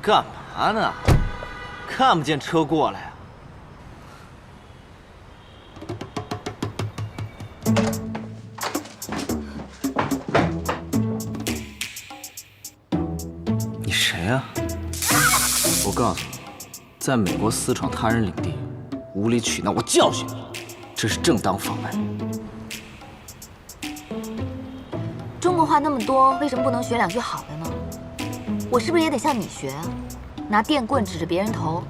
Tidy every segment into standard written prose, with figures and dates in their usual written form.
干嘛呢？看不见车过来啊？你谁呀？我告诉你，在美国私闯他人领地，无理取闹，我教训你，这是正当防卫。中国话那么多，为什么不能学两句好的呢？我是不是也得像你学啊？拿电棍指着别人头。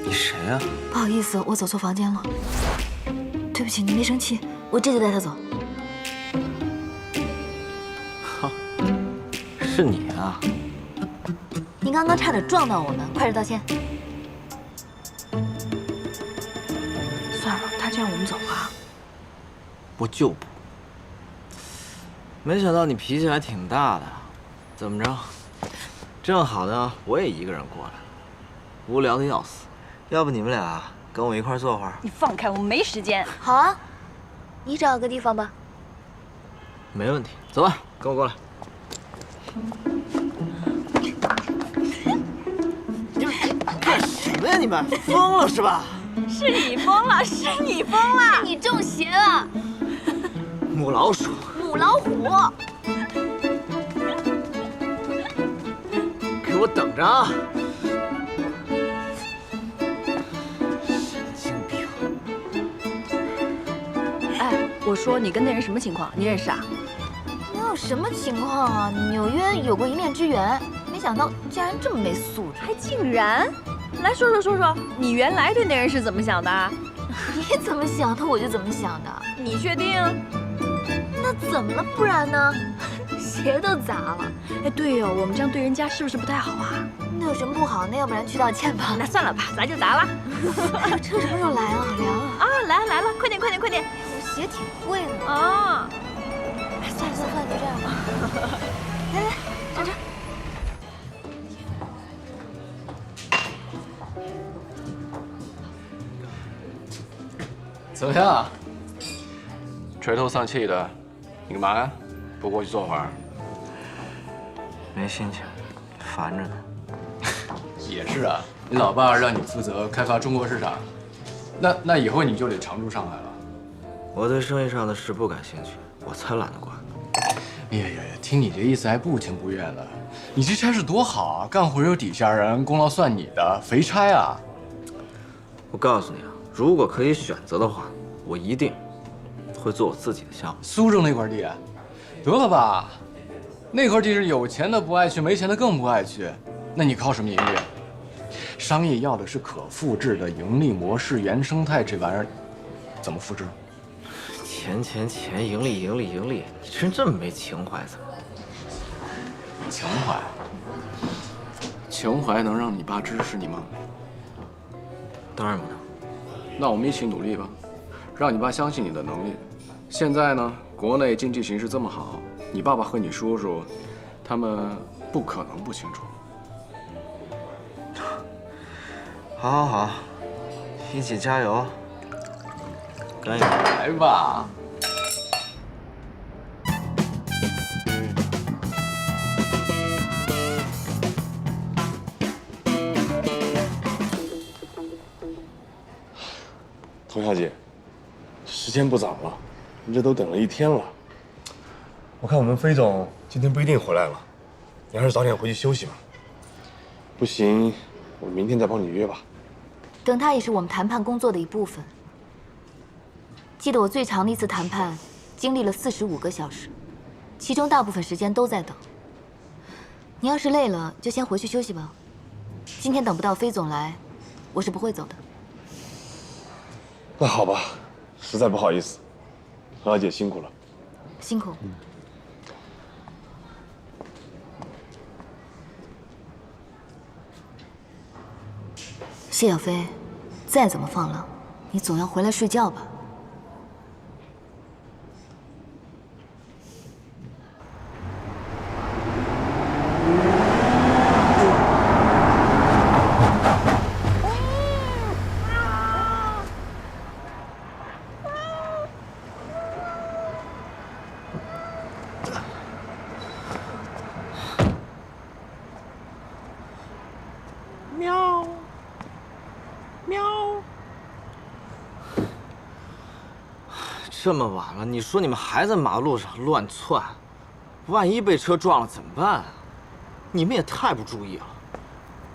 你谁呀？不好意思，我走错房间了。对不起，你没生气，我这就带他走。哈，是你啊！您刚刚差点撞到我们，快点道歉。算了，他这样我们走吧。不就不。没想到你脾气还挺大的，怎么着？正好呢，我也一个人过来了，无聊的要死。要不你们俩跟我一块坐会儿？你放开我，没时间。好啊，你找个地方吧。没问题，走吧，跟我过来。你们干什么呀？你们疯了是吧？是你疯了，是你疯了，你中邪了，母老鼠，母老虎。给我等着啊！神经病！哎，我说你跟那人什么情况？你认识啊？能有什么情况啊？纽约有过一面之缘，没想到竟然这么没素质。还竟然！来说说，你原来对那人是怎么想的？你怎么想的我就怎么想的。你确定？那怎么了？不然呢？鞋都砸了。哎，对哦，我们这样对人家是不是不太好啊？那有什么不好？那要不然去道歉吧。那算了吧，咱就砸了。车什么时候来啊？凉啊！啊，来了，快点！我鞋挺贵的啊！哎，算了，就这样吧。来，站这。怎么样？垂头丧气的，你干嘛呀？不过去坐会儿？没心情，烦着呢。也是啊，你老爸让你负责开发中国市场，那以后你就得常驻上海了。我对生意上的事不感兴趣，我才懒得管。哎呀，听你这意思还不情不愿的。你这差事多好啊，干活有底下人，功劳算你的，肥差啊！我告诉你啊，如果可以选择的话，我一定会做我自己的项目。苏州那块地，得了吧？那块地是有钱的不爱去，没钱的更不爱去。那你靠什么盈利？商业要的是可复制的盈利模式，原生态这玩意儿怎么复制？钱，盈利，你真这么没情怀怎么？情怀能让你爸支持你吗？当然不能。那我们一起努力吧，让你爸相信你的能力。现在呢，国内经济形势这么好，你爸爸和你叔叔，他们不可能不清楚。好，一起加油！干一杯！来吧。童小姐，时间不早了，你这都等了一天了。我看我们飞总今天不一定回来了，你还是早点回去休息吧。不行，我明天再帮你约吧。等他也是我们谈判工作的一部分。记得我最长的一次谈判，经历了45个小时，其中大部分时间都在等。你要是累了，就先回去休息吧。今天等不到飞总来，我是不会走的。那好吧，实在不好意思，何小姐辛苦了。辛苦。谢小飞，再怎么放浪，你总要回来睡觉吧。这么晚了，你说你们还在马路上乱窜，万一被车撞了怎么办啊？你们也太不注意了，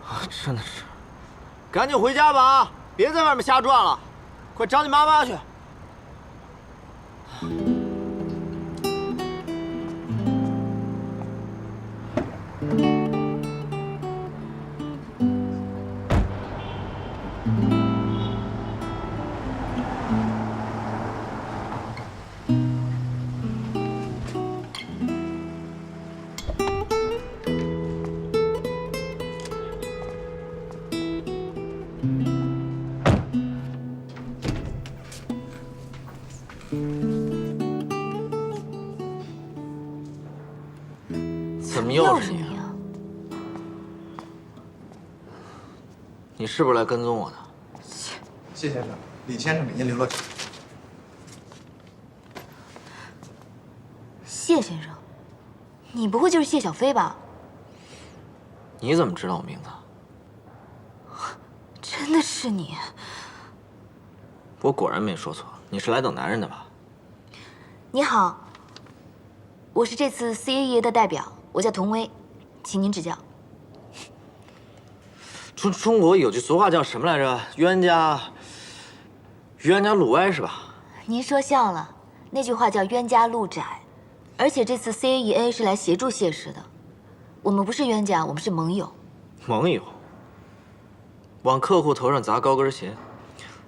啊，真的是，赶紧回家吧啊！别在外面瞎转了，快找你妈妈去。怎么又是你啊？你是不是来跟踪我的？谢先生，李先生给您留了纸。谢先生，你不会就是谢小飞吧？你怎么知道我名字？真的是你？我果然没说错，你是来等男人的吧？你好，我是这次 CAEA 的代表，我叫童薇，请您指教。中国有句俗话叫什么来着？冤家路歪是吧？您说笑了，那句话叫冤家路窄。而且这次 CAEA 是来协助谢氏的，我们不是冤家，我们是盟友。盟友，往客户头上砸高跟鞋，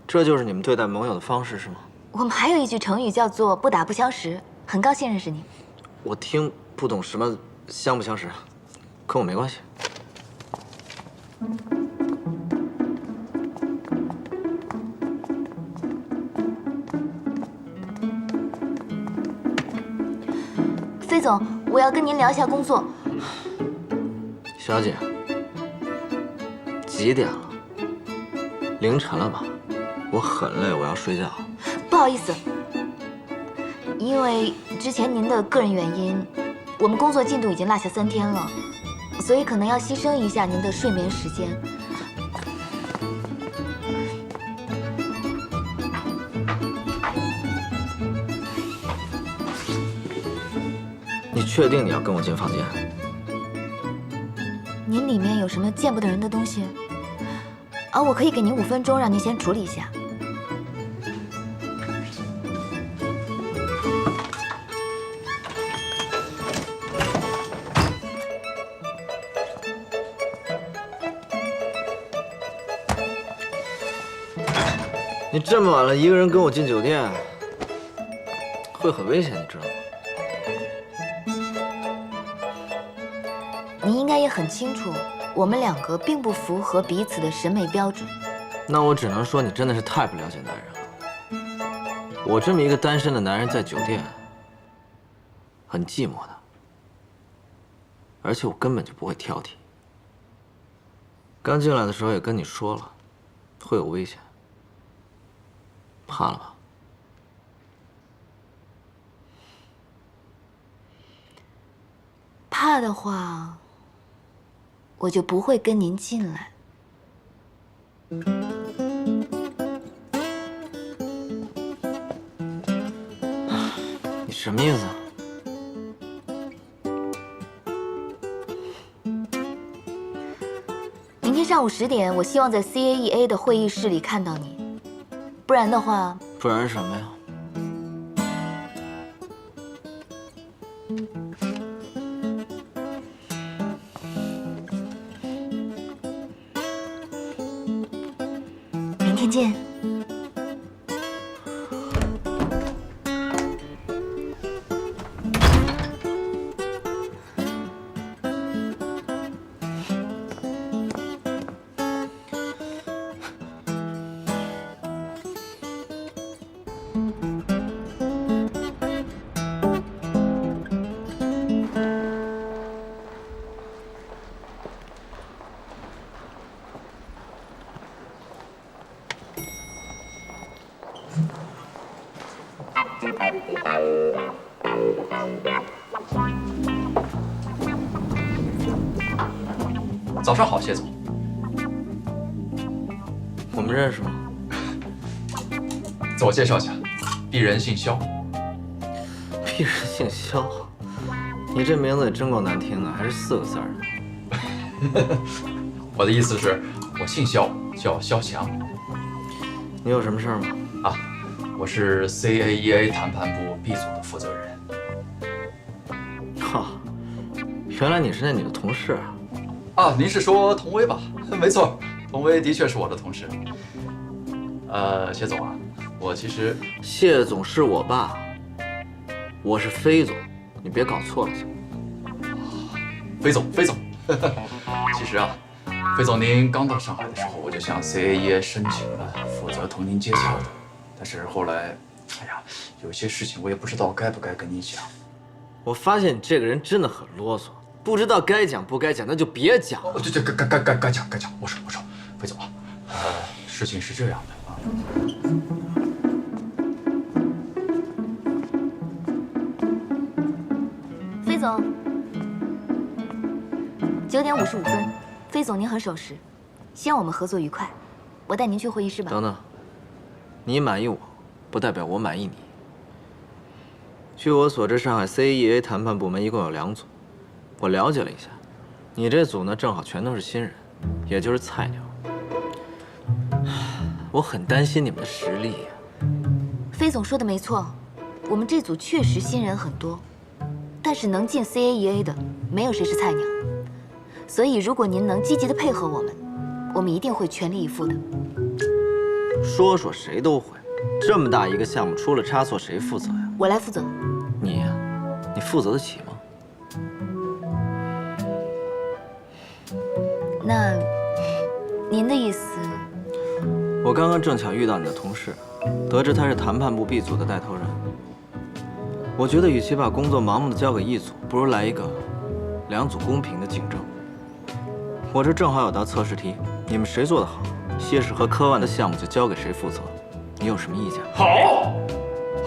这就是你们对待盟友的方式是吗？我们还有一句成语叫做不打不相识，很高兴认识你。我听不懂什么相不相识，跟我没关系。飞总，我要跟您聊一下工作。小姐，几点了？凌晨了吧？我很累，我要睡觉。不好意思，因为之前您的个人原因，我们工作进度已经落下3天了，所以可能要牺牲一下您的睡眠时间。你确定你要跟我进房间？您里面有什么见不得人的东西？我可以给您5分钟，让您先处理一下。你这么晚了，一个人跟我进酒店，会很危险，你知道吗？您应该也很清楚，我们2个并不符合彼此的审美标准。那我只能说你真的是太不了解男人了。我这么一个单身的男人在酒店，很寂寞的，而且我根本就不会挑剔。刚进来的时候也跟你说了，会有危险，怕了吧？怕的话，我就不会跟您进来。你什么意思啊？明天上午10点，我希望在 CAEA 的会议室里看到你，不然的话，不然什么呀？明天见。早上好，谢总。我们认识吗？自我介绍一下，鄙人姓肖，鄙人姓肖，你这名字也真够难听的，还是4个字儿呢。我的意思是，我姓肖，叫肖强。你有什么事儿吗？啊，我是 CAEA 谈判部 B 组的负责人。哈，原来你是那女的同事啊。啊，您是说童威吧？没错，童威的确是我的同事。谢总啊，我其实谢总是我爸，我是飞总，你别搞错了行吗？飞总，飞总。其实啊，飞总您刚到上海的时候，我就向 CAEA 申请了负责同您接洽的，但是后来，哎呀，有些事情我也不知道该不该跟你讲。我发现你这个人真的很啰嗦，不知道该讲不该讲，那就别讲。这该讲该讲。我说，飞总啊，事情是这样的啊。飞总，9点55分，飞总您很守时，希望我们合作愉快。我带您去会议室吧。等等，你满意我，不代表我满意你。据我所知，上海 CAEA 谈判部门一共有2组，我了解了一下，你这组呢正好全都是新人，也就是菜鸟。我很担心你们的实力。飞总说的没错，我们这组确实新人很多，但是能进 CAEA 的没有谁是菜鸟，所以如果您能积极的配合我们一定会全力以赴的。说谁都会，这么大一个项目，出了差错谁负责呀？我来负责。你呀，你负责得起吗？那您的意思？我刚刚正巧遇到你的同事，得知他是谈判部 B 组的带头人。我觉得与其把工作盲目的交给一组，不如来一个2组公平的竞争。我这正好有道测试题，你们谁做得好，谢氏和科万的项目就交给谁负责。你有什么意见吗？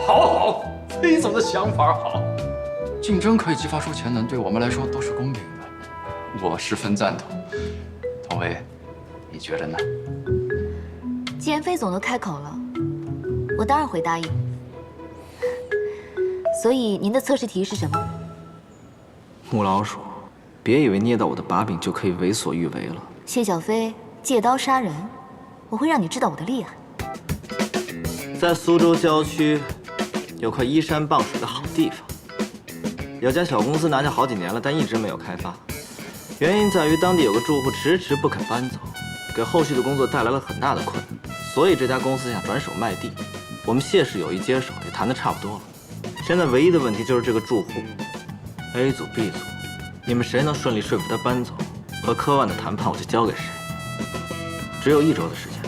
好，飞总的想法好。竞争可以激发出潜能，对我们来说都是公平的，我十分赞同。童威，你觉得呢？既然飞总都开口了，我当然会答应。所以您的测试题是什么？母老鼠，别以为捏到我的把柄就可以为所欲为了。谢小飞借刀杀人，我会让你知道我的厉害。在苏州郊区，有块依山傍水的好地方，有家小公司拿下好几年了，但一直没有开发。原因在于当地有个住户迟迟不肯搬走，给后续的工作带来了很大的困难。所以这家公司想转手卖地，我们谢氏有意接手，也谈得差不多了。现在唯一的问题就是这个住户 ，A 组、B 组，你们谁能顺利说服他搬走，和科万的谈判我就交给谁。只有1周的时间，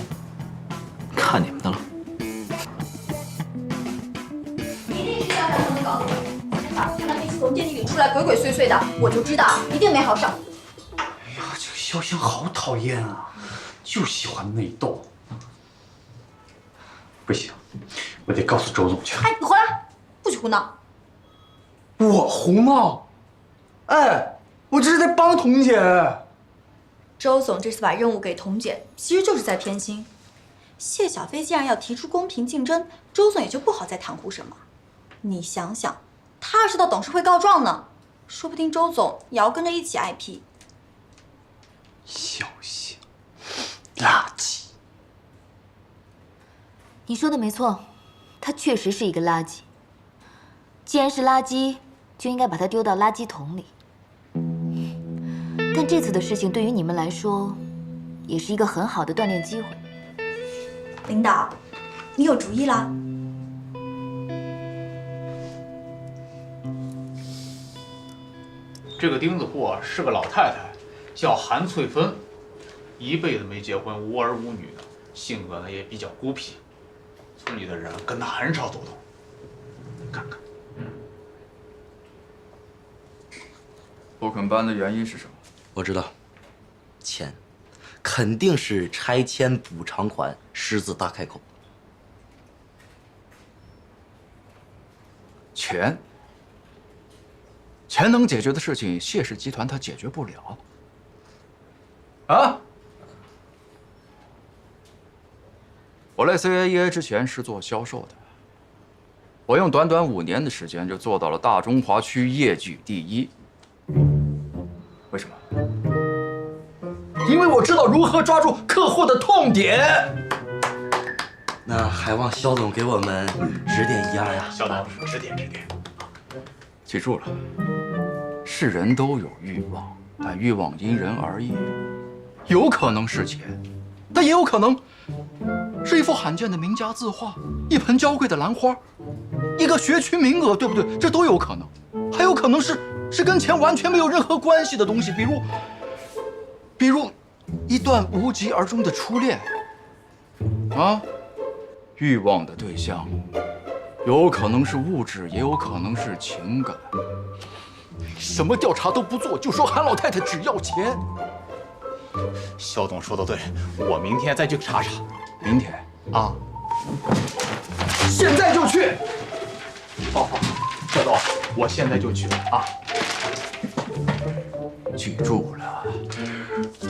看你们的了。一定是肖小峰搞的。看他那次从电梯里出来鬼鬼祟祟的，我就知道一定没好少。哎呀，这个潇湘好讨厌啊，就喜欢内斗。不行，我得告诉周总去。哎，你回来，不许胡闹！我胡闹？哎，我这是在帮童姐。周总这次把任务给童姐，其实就是在偏心。谢小飞既然要提出公平竞争，周总也就不好再袒护什么。你想想，他要是到董事会告状呢，说不定周总也要跟着一起挨批。小心，垃圾！你说的没错，他确实是一个垃圾。既然是垃圾，就应该把它丢到垃圾桶里。但这次的事情对于你们来说，也是一个很好的锻炼机会。领导，你有主意啦？这个钉子户啊是个老太太，叫韩翠芬，一辈子没结婚，无儿无女的，性格呢也比较孤僻，村里的人跟她很少走动。看看，不肯搬的原因是什么？我知道，钱，肯定是拆迁补偿款狮子大开口。钱能解决的事情，谢氏集团它解决不了。啊！我来 CAEA 之前是做销售的，我用短短5年的时间就做到了大中华区业绩第1。为什么？因为我知道如何抓住客户的痛点。那还望肖总给我们指点一二呀。肖老师，指点。记住了，是人都有欲望，但欲望因人而异，有可能是钱，但也有可能是一幅罕见的名家字画，一盆娇贵的兰花，一个学区名额，对不对？这都有可能。还有可能是跟钱完全没有任何关系的东西，比如一段无疾而终的初恋。啊，欲望的对象有可能是物质，也有可能是情感。什么调查都不做，就说韩老太太只要钱。肖总说的对，我明天再去查查。明天啊，现在就去。好，肖总，我现在就去啊。记住了，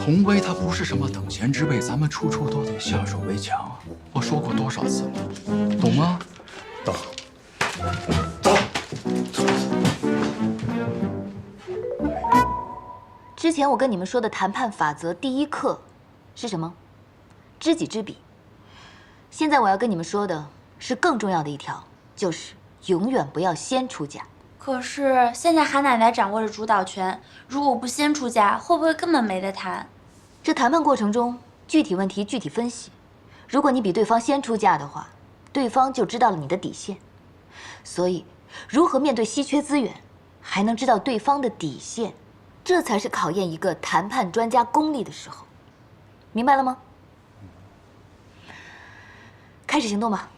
童威他不是什么等闲之辈，咱们处处都得下手为强。我说过多少次了，懂吗？懂。之前我跟你们说的谈判法则第1课是什么？知己知彼。现在我要跟你们说的是更重要的一条，就是永远不要先出价。可是现在韩奶奶掌握着主导权，如果不先出价，会不会根本没得谈？这谈判过程中，具体问题具体分析。如果你比对方先出价的话，对方就知道了你的底线。所以，如何面对稀缺资源，还能知道对方的底线，这才是考验一个谈判专家功力的时候。明白了吗？开始行动吧。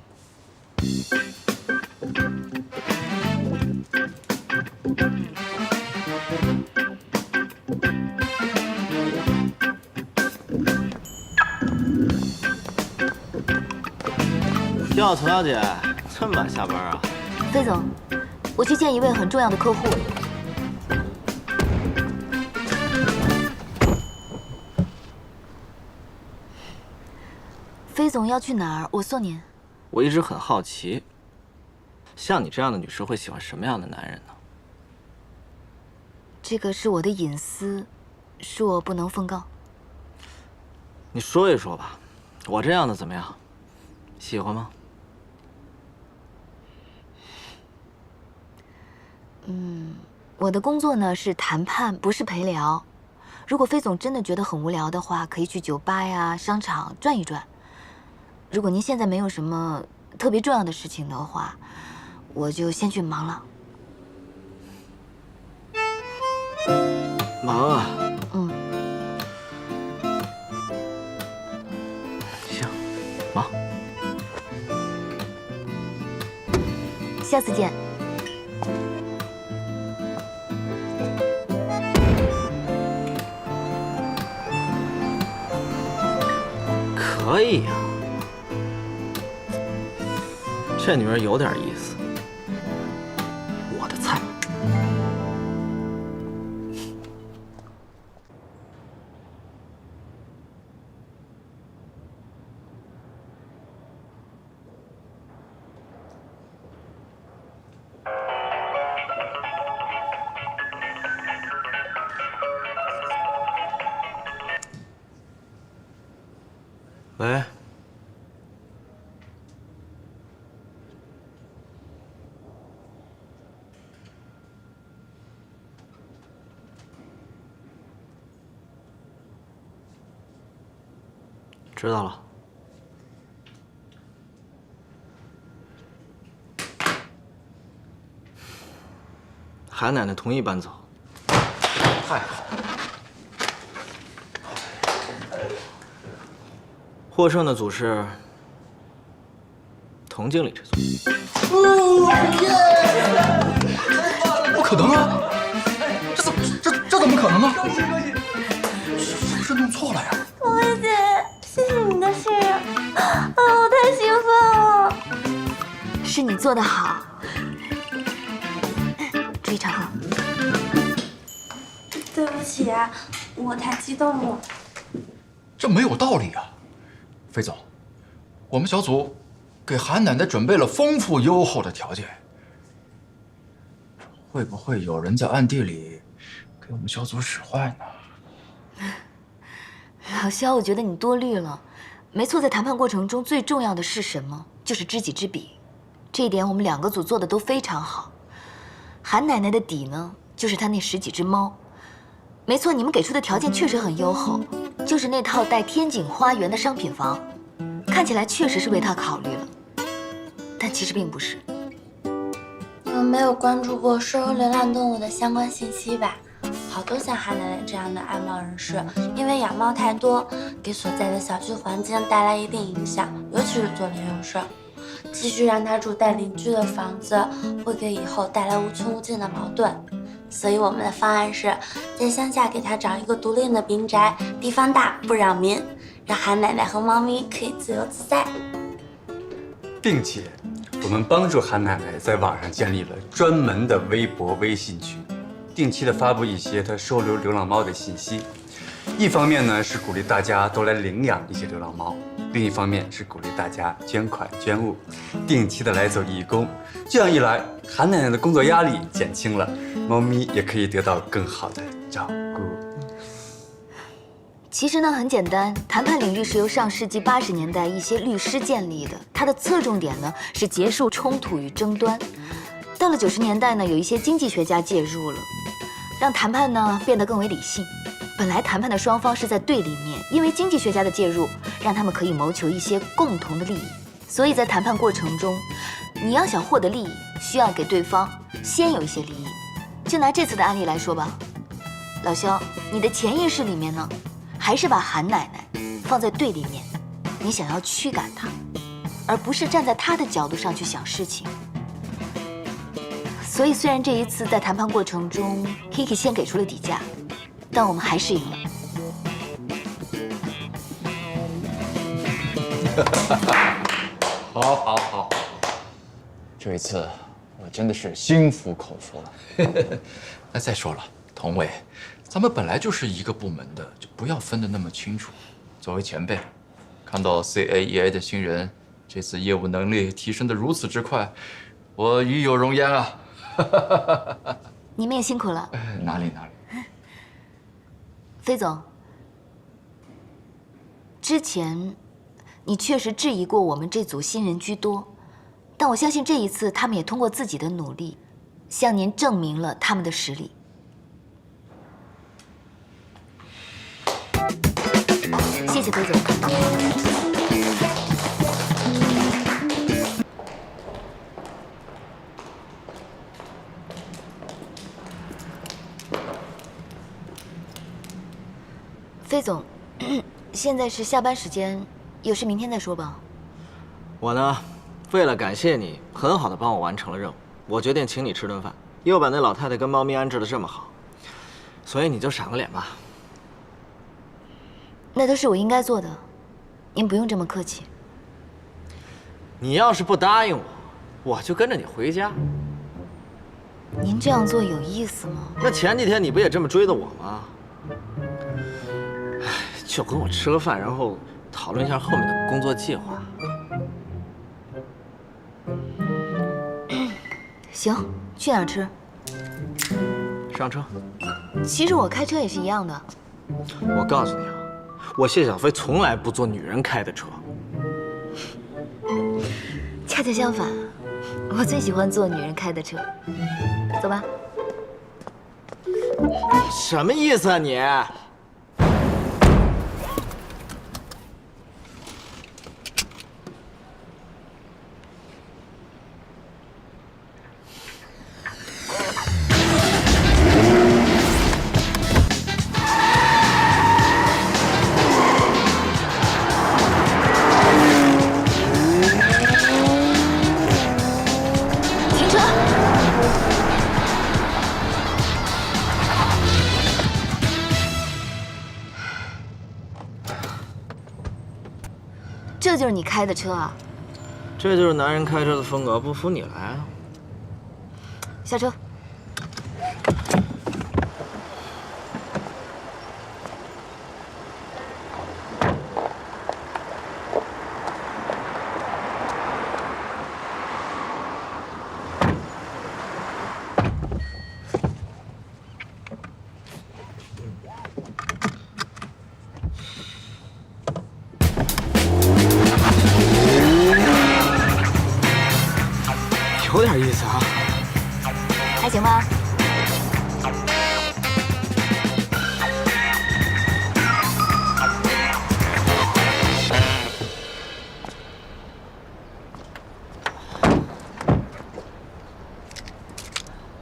哟，丛小姐，这么晚下班啊？飞总，我去见一位很重要的客户。飞总要去哪儿？我送您。我一直很好奇，像你这样的女士会喜欢什么样的男人呢？这个是我的隐私，恕我不能奉告。你说一说吧，我这样的怎么样？喜欢吗？我的工作呢是谈判，不是陪聊。如果飞总真的觉得很无聊的话，可以去酒吧呀、商场转一转。如果您现在没有什么特别重要的事情的话，我就先去忙了。忙啊。行，忙。下次见。可以呀，这女人有点意思，我的菜。喂，知道了。韩奶奶同意搬走，太好了。获胜的组是童经理这组。不可能啊！这怎么可能呢？是不是弄错了呀？童薇姐，谢谢你的信任，我太兴奋了。是你做得好，注意场合。对不起啊，我太激动了。这没有道理啊！飞总，我们小组给韩奶奶准备了丰富优厚的条件。会不会有人在暗地里给我们小组使坏呢？老肖，我觉得你多虑了。没错，在谈判过程中最重要的是什么？就是知己知彼。这一点我们2个组做的都非常好。韩奶奶的底呢，就是她那10几只猫。没错，你们给出的条件确实很优厚，就是那套带天井花园的商品房，看起来确实是为她考虑了，但其实并不是。你们没有关注过收容流浪动物的相关信息吧？好多像韩奶奶这样的爱猫人士，因为养猫太多，给所在的小区环境带来一定影响，尤其是做邻有事儿。继续让他住带邻居的房子，会给以后带来无穷无尽的矛盾。所以我们的方案是在乡下给他找一个独立的民宅，地方大不扰民，让韩奶奶和猫咪可以自由自在。并且，我们帮助韩奶奶在网上建立了专门的微博、微信群，定期的发布一些她收留流浪猫的信息。一方面呢是鼓励大家都来领养一些流浪猫，另一方面是鼓励大家捐款捐物，定期的来做义工。这样一来，韩奶奶的工作压力减轻了，猫咪也可以得到更好的照顾。其实呢很简单，谈判领域是由上世纪80年代一些律师建立的，它的侧重点呢是结束冲突与争端。到了90年代呢，有一些经济学家介入了，让谈判呢变得更为理性。本来谈判的双方是在对立面，因为经济学家的介入，让他们可以谋求一些共同的利益。所以在谈判过程中，你要想获得利益，需要给对方先有一些利益。就拿这次的案例来说吧，老肖，你的潜意识里面呢，还是把韩奶奶放在对立面，你想要驱赶她，而不是站在她的角度上去想事情。所以虽然这一次在谈判过程中 Kiki 先给出了底价，但我们还是赢了。好，好，好，这一次我真的是心服口服了。那再说了，童伟，咱们本来就是一个部门的，就不要分得那么清楚。作为前辈，看到 CAEA 的新人这次业务能力提升得如此之快，我与有荣焉啊！你们也辛苦了。哪里？飞总，之前你确实质疑过我们这组新人居多，但我相信这一次他们也通过自己的努力，向您证明了他们的实力。谢谢飞总。飞总，现在是下班时间，有事明天再说吧。我呢，为了感谢你很好的帮我完成了任务，我决定请你吃顿饭，又把那老太太跟猫咪安置得这么好，所以你就赏个脸吧。那都是我应该做的，您不用这么客气。你要是不答应我，我就跟着你回家。您这样做有意思吗？那前几天你不也这么追的我吗？就跟我吃个饭，然后讨论一下后面的工作计划。行，去哪儿吃？上车。其实我开车也是一样的。我告诉你啊，我谢小飞从来不坐女人开的车。恰恰相反，我最喜欢坐女人开的车。走吧。什么意思啊你？这就是你开的车啊？这就是男人开车的风格，不服你来啊！下车。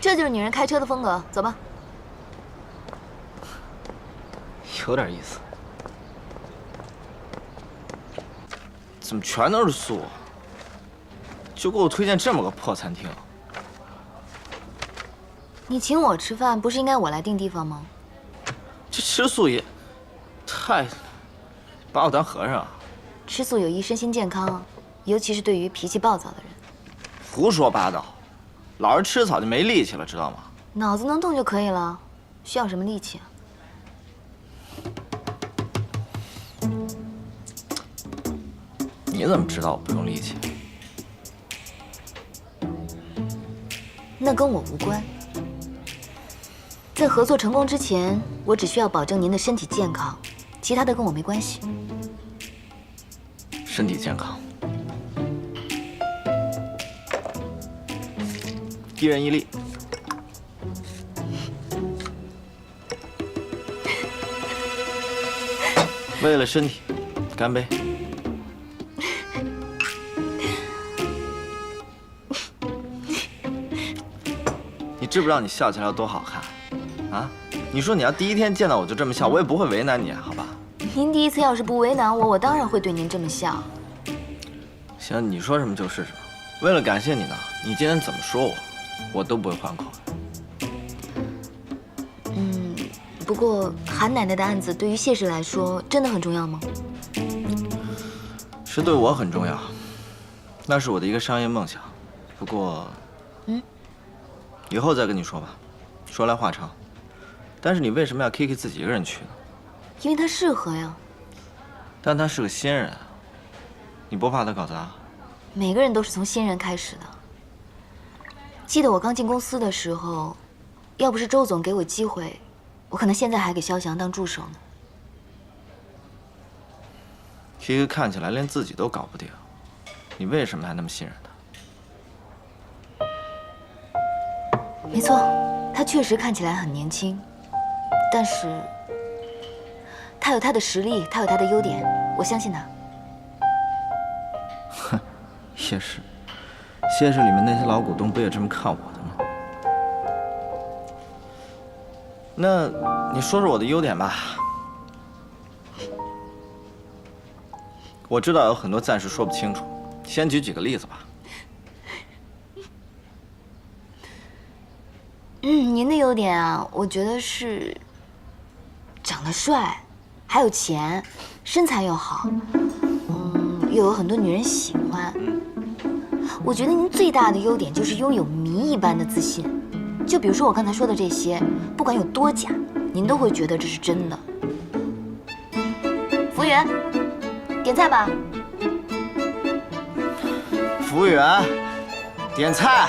这就是女人开车的风格，走吧。有点意思。怎么全都是素？就给我推荐这么个破餐厅。你请我吃饭，不是应该我来定地方吗？这吃素也太把我当和尚啊！吃素有益身心健康，尤其是对于脾气暴躁的人。胡说八道，老是吃草就没力气了，知道吗？脑子能动就可以了，需要什么力气啊？你怎么知道我不用力气？那跟我无关。在合作成功之前，我只需要保证您的身体健康，其他的跟我没关系。身体健康，一人一粒。为了身体，干杯！你知不知道你笑起来有多好看？啊？你说你要第一天见到我就这么笑，我也不会为难你，好吧？您第一次要是不为难我，我当然会对您这么笑。行，你说什么就是什么。为了感谢你呢，你今天怎么说我都不会还口。不过韩奶奶的案子对于谢氏来说真的很重要吗？是对我很重要，那是我的一个商业梦想。不过，以后再跟你说吧。说来话长，但是你为什么要 Kiki 自己一个人去呢？因为她适合呀。但他是个新人，你不怕他搞砸？每个人都是从新人开始的。记得我刚进公司的时候，要不是周总给我机会，我可能现在还给肖翔当助手呢。Kiki 看起来连自己都搞不定，你为什么还那么信任他？没错，他确实看起来很年轻，但是他有他的实力，他有他的优点，我相信他。哼，谢氏，谢氏里面那些老股东不也这么看我的吗？那你说说我的优点吧。我知道有很多暂时说不清楚，先举几个例子吧。您的优点啊，我觉得是长得帅，还有钱，身材又好，又有很多女人喜欢。我觉得您最大的优点就是拥有谜一般的自信。就比如说我刚才说的这些，不管有多假，您都会觉得这是真的。服务员，点菜吧。服务员，点菜。